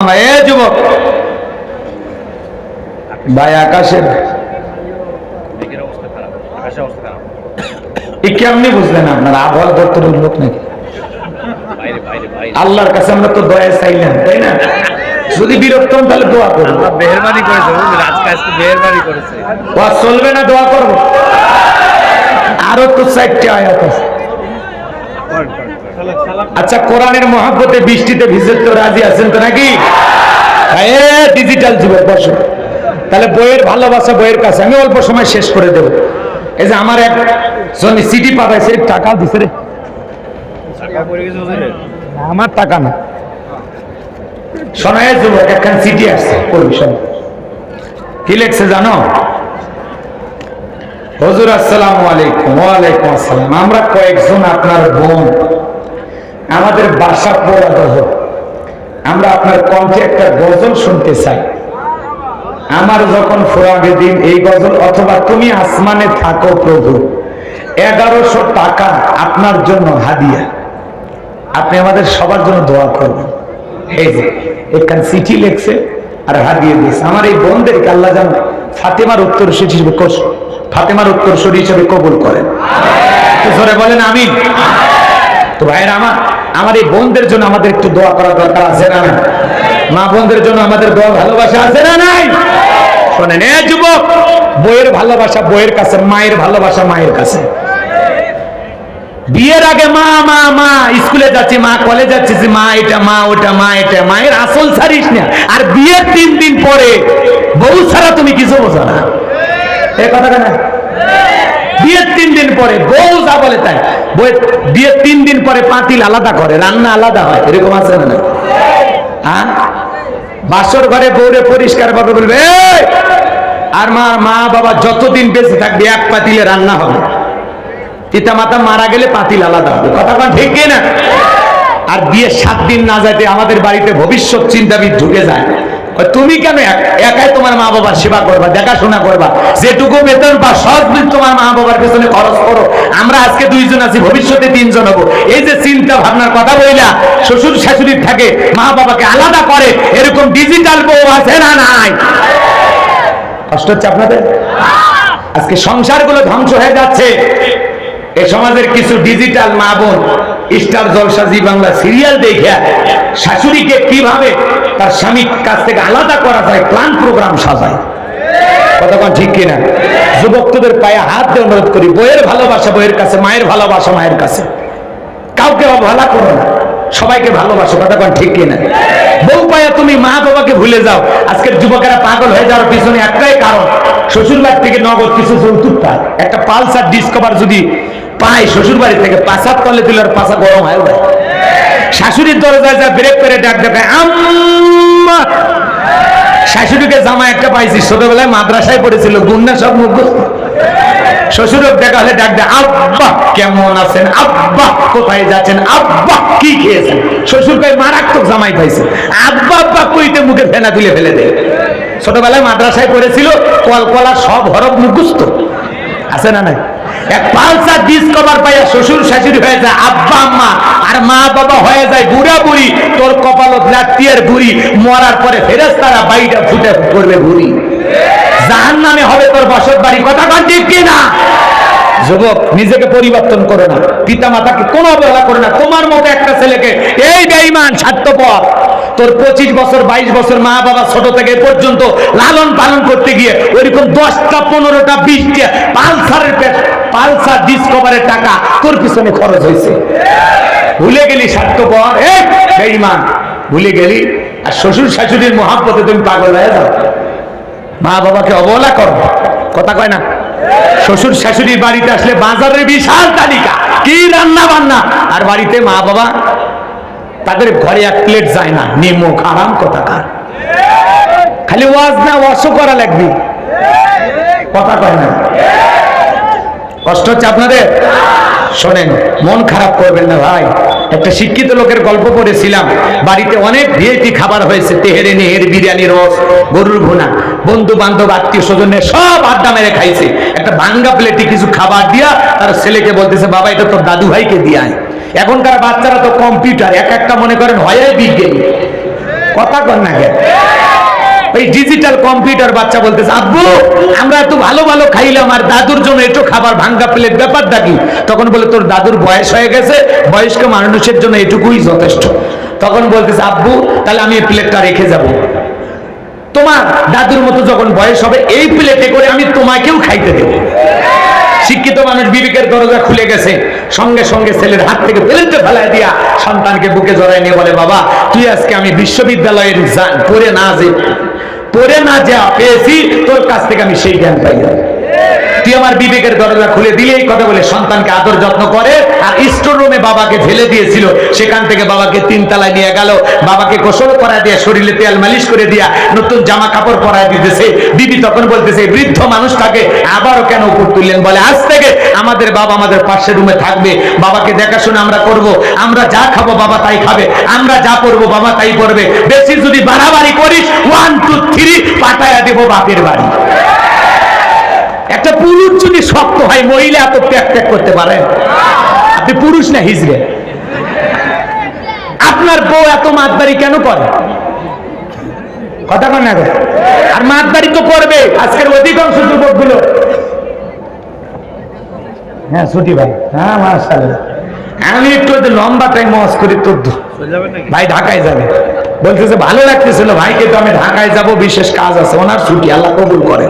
ভাই। এ যুবক ভাই, আকাশের কেমনি বুঝলেন আপনারা? আবহাওয়া দপ্তরের লোক নাকি? আল্লাহর কাছে আমরা তো দয়া চাইলাম, তাই না? যদি বিরক্ত হন তাহলে দোয়া করবো। মেহেরবানি করেছে, আজকে মেহেরবানি করেছে। ওয়া চলবে না, দোয়া করবো। আরো তো 4টা আয়াত আছে। আচ্ছা, কোরআনের মহব্বতে বৃষ্টিতে ভিজতে তো রাজি আছেন তো নাকি? ডিজিটাল যুবক বসো। তাহলে বইয়ের ভালোবাসা বইয়ের কাছে আমি অল্প সময় শেষ করে দেব। এই যে আমার এক সিটি পাঠাইছে, টাকা দিছে রে, আমার টাকা না। শোনায় যুবক, একখান সিটি আসছে, পড়বি শোন। কি লেখছে জানো? হুজুর আসসালামু আলাইকুম। ওয়ালাইকুম আসসালাম। আমরা কয়েকজন আপনার বোন, আমাদের বাসা পোড়াদহ, আমরা আপনার কণ্ঠে একটা গজল শুনতে চাই। আমার যখন ফুরাবে দিন এই গজল, অথবা তুমি আসমানে থাকো প্রভু, 1100 টাকা আপনার জন্য হাদিয়া। আপনি আমাদের সবার জন্য দোয়া করবেন। এই যে এখান চিঠি লেখছে আর হাদিয়ে দিয়েছে। আমার এই বোনদেরকে আল্লাহ যেন ফাতেমার উত্তরসূরি হিসেবে কবুল করেন। জোরে বলেন আমিন। তো ভাইয়ের আমার এই বোনদের জন্য আমাদের একটু দোয়া করা দরকার আছে না? মা বোনদের জন্য আমাদের দোয়া ভালোবাসা আছে না নাই? শোনেন এ যুবক, বইয়ের ভালোবাসা বইয়ের কাছে, মায়ের ভালোবাসা মায়ের কাছে। বিয়ের আগে মা মা মা, স্কুলে যাচ্ছি মা, কলেজ যাচ্ছি মা, এটা মা, ওটা মা, এটা মায়ের আসল ছাড়িস না। আর বিয়ের 3 দিন পরে বউ ছাড়া তুমি কিছু বোঝো না। এই কথাটা না? বিয়ের 3 দিন পরে বউ যা বলে তাই। বিয়ের 3 দিন পরে পাতিল আলাদা করে, রান্না আলাদা হয়, এরকম আছে না? হ্যাঁ, বাসর ঘরে বউরে পরিষ্কার ভাবে বলবে, আর মা বাবা যতদিন বেঁচে থাকবে এক পাতিলে রান্না হবে। পিতা মাতা মারা গেলে পাতিল আলাদা হবে। কথা কোন ঠিক কি না? আর বিয়ে 7 দিন না যাইতে আমাদের বাড়িতে ভবিষ্যৎ চিন্তাবিদ ঢুকে যায়। তুমি কেন একাই তোমার মা বাবার সেবা করবা, দেখাশোনা করবা, যেটুকু বেতন বা সব তোমার মা বাবার পেছনে খরচ করো। আমরা আজকে 2 জন আছি, ভবিষ্যতে 3 জন হবো। এই যে চিন্তা ভাবনার কথা বইলা শ্বশুর শাশুড়ির থাকে মা বাবাকে আলাদা করে, এরকম ডিজিটাল বউ আছে না নাই? কষ্ট হচ্ছে আপনাদের? আজকে সংসারগুলো ধ্বংস হয়ে যাচ্ছে। এই সমাজের কিছু ডিজিটাল মা বোন স্টার জলসা, জি বাংলা সিরিয়াল দেখে শাশুড়িকে কিভাবে তার স্বামীর কাছ থেকে আলাদা করা যায় প্ল্যান প্রোগ্রাম সাজায়। কতক্ষণ ঠিক কিনা? যুবকদের পায়ে হাত দিয়ে অনুরোধ করি, বইয়ের ভালোবাসা বইয়ের কাছে, মায়ের ভালোবাসা মায়ের কাছে। কাউকে অবহেলা করো না, সবাইকে ভালোবাসো। কতক্ষণ ঠিক কিনা? বউ পায়া তুমি মা বাবাকে ভুলে যাও। আজকের যুবকেরা পাগল হয়ে যাওয়ার পিছনে একটাই কারণ, শ্বশুর বাড়ি থেকে নগদ কিছু যৌতুক পায়। একটা পালসার ডিসকভার যদি পায় শ্বশুর বাড়ি থেকে, পাশাত তলে দিলে আর পাশা গরম হয় ভাই। শাশুড়ির দরজায় যা ব্রেক করে ডাক দেখায় আম্মা। শাশুড়িকে জামা একটা পাইছি, ছোটবেলায় মাদ্রাসায় পড়েছিল, গুন্না সব মুখস্থ। শ্বশুরক দেখা হলে ডাক দেয় আব্বা কেমন আছেন, আব্বা কোথায় যাচ্ছেন, আব্বা কি খেয়েছেন। শ্বশুর কয় মারাত্মক জামাই পাইছে, আব্বা আব্বা কইতে মুখে ফেনা তুলে ফেলে দেয়। ছোটবেলায় মাদ্রাসায় পড়েছিল, কলকলা সব হরফ মুখস্থ। আছে না নাই? এক পালসার ডিসকভার পাইয়া শ্বশুর শাশুড়ি হয়ে যায় আব্বা আম্মা, আর মা বাবা হয়ে যায় বুড়া বুড়ি। তোর কপালত লাটিয়ার বুড়ি, মরার পরে ফেরেশতারা বাইটা ফুটে করবে বুড়ি। জাহান্নামে হবে তোর বসত বাড়ি। কথা কন ঠিক কিনা? যুবক, নিজেকে পরিবর্তন করো না, পিতা মাতাকে কোনো অবহেলা করো না। তোমার মতো একটা ছেলেকে এই বেঈমান স্বার্থপর তোর 25 বছর 22 বছর মা বাবা ছোট থেকে পর্যন্ত লালন পালন করতে গিয়ে ওইরকম 10টা 15টা 20টা পালসার ডিসকভারের টাকা তোর পিছনে খরচ হয়েছে। ভুলে গেলি স্বার্থপর, এই বেঈমান, ভুলে গেলি। আর শ্বশুর শাশুড়ির মহব্বতে তুমি পাগল হয়ে যাও, মা বাবাকে অবহেলা করো। কথা কয় না? শ্বশুর শাশুড়ির বাড়িতে আসলে বাজারের বিশাল তালিকা, কি রান্না বান্না, আর বাড়িতে মা বাবা তাদের ঘরে 1 প্লেট যায় না, নিমক হারাম। কথা কার? খালি ওয়াজ না ওয়াশও করা লাগবে। কথা কয় না? কষ্ট হচ্ছে আপনাদের? শোনেন, মন খারাপ করবেন না ভাই। একটা শিক্ষিত লোকের গল্প পড়েছিলাম, বাড়িতে অনেক ভিআইপি খাবার হয়েছে, তেহেরে নেহের, বিরিয়ানি, রস, গরুর ভুনা, বন্ধু বান্ধব আত্মীয় স্বজনের সব আড্ডা মেরে খাইছে। একটা ভাঙ্গা প্লেটে কিছু খাবার দিয়া তার ছেলেকে বলতেছে, বাবা এটা তোর দাদু ভাইকে দিয়ে আয়। এখনকার বাচ্চারা তো কম্পিউটার, এক একটা মনে করেন হয় বিজ্ঞানী। কথা কর না কেন? ওই ডিজিটাল কম্পিউটার বাচ্চা বলতেছে, আব্বু আমরা এত ভালো ভালো খাইলাম, আর দাদুর জন্য একটু খাবার ভাঙ্গা প্লেট, ব্যাপারটা কি? তখন বলে, তোর দাদুর বয়স হয়ে গেছে, বয়স্ক মানুষের জন্য এটুকুই যথেষ্ট। তখন বলতেছে, আব্বু তাহলে আমি এই প্লেটটা রেখে যাব, তোমার দাদুর মতো যখন বয়স হবে এই প্লেটে করে আমি তোমাকেও খাইতে দেব। শিক্ষিত মানুষ বিবেকের দরজা খুলে গেছে, সঙ্গে সঙ্গে ছেলের হাত থেকে প্লেটটা ফেলায় দিয়া সন্তানকে বুকে জড়ায় নিয়ে বলে, বাবা তুই আজকে আমি বিশ্ববিদ্যালয়ের পড়ে না যা পেয়েছি, তোর কাছ থেকে আমি সেই জ্ঞান পাইলাম। তুই আমার বিবেকের দরজা খুলে দিলে। এই কথা বলে সন্তানকে আদর যত্ন করে। আর স্টোর রুমে বাবাকে ফেলে দিয়েছিল, সেখান থেকে বাবাকে 3 তলায় নিয়ে গেল, বাবাকে গোসল করা দিয়ে, শরীরে তেল মালিশ করে দিয়া, নতুন জামা কাপড় পরায় দিতেছে। বিবি তখন বলতেছে, বৃদ্ধ মানুষটাকে আবারও কেন উপর তুললেন? বলে, আজ থেকে আমাদের বাবা আমাদের পাশের রুমে থাকবে, বাবাকে দেখাশোনা আমরা করব, আমরা যা খাবো বাবা তাই খাবে, আমরা যা পড়বো বাবা তাই পড়বে, বেশি যদি বাড়াবাড়ি করিস 1 2 3 পাঠায়া দেবো বাপের বাড়ি। একটা পুরুষ যদি শক্ত হয়, মহিলা এত ত্যাগ করতে পারে? আপনি পুরুষ না হিজড়ে? আপনার বউ এত মাতবাড়ি কেন করে? কথা কন না? আর মাতবাড়ি তো করবে আজকের অধিকাংশ যুবকগুলো। হ্যাঁ ছুটি ভাই, হ্যাঁ মাশাআল্লাহ। আমি একটু লম্বা টাইম ওয়াজ করি, তোর ভাই ঢাকায় যাবে বলতেছে, ভালো লাগতেছিল ভাইকে, তো আমি ঢাকায় যাব, বিশেষ কাজ আছে, ওনার ছুটি, আল্লাহ কবুল করে।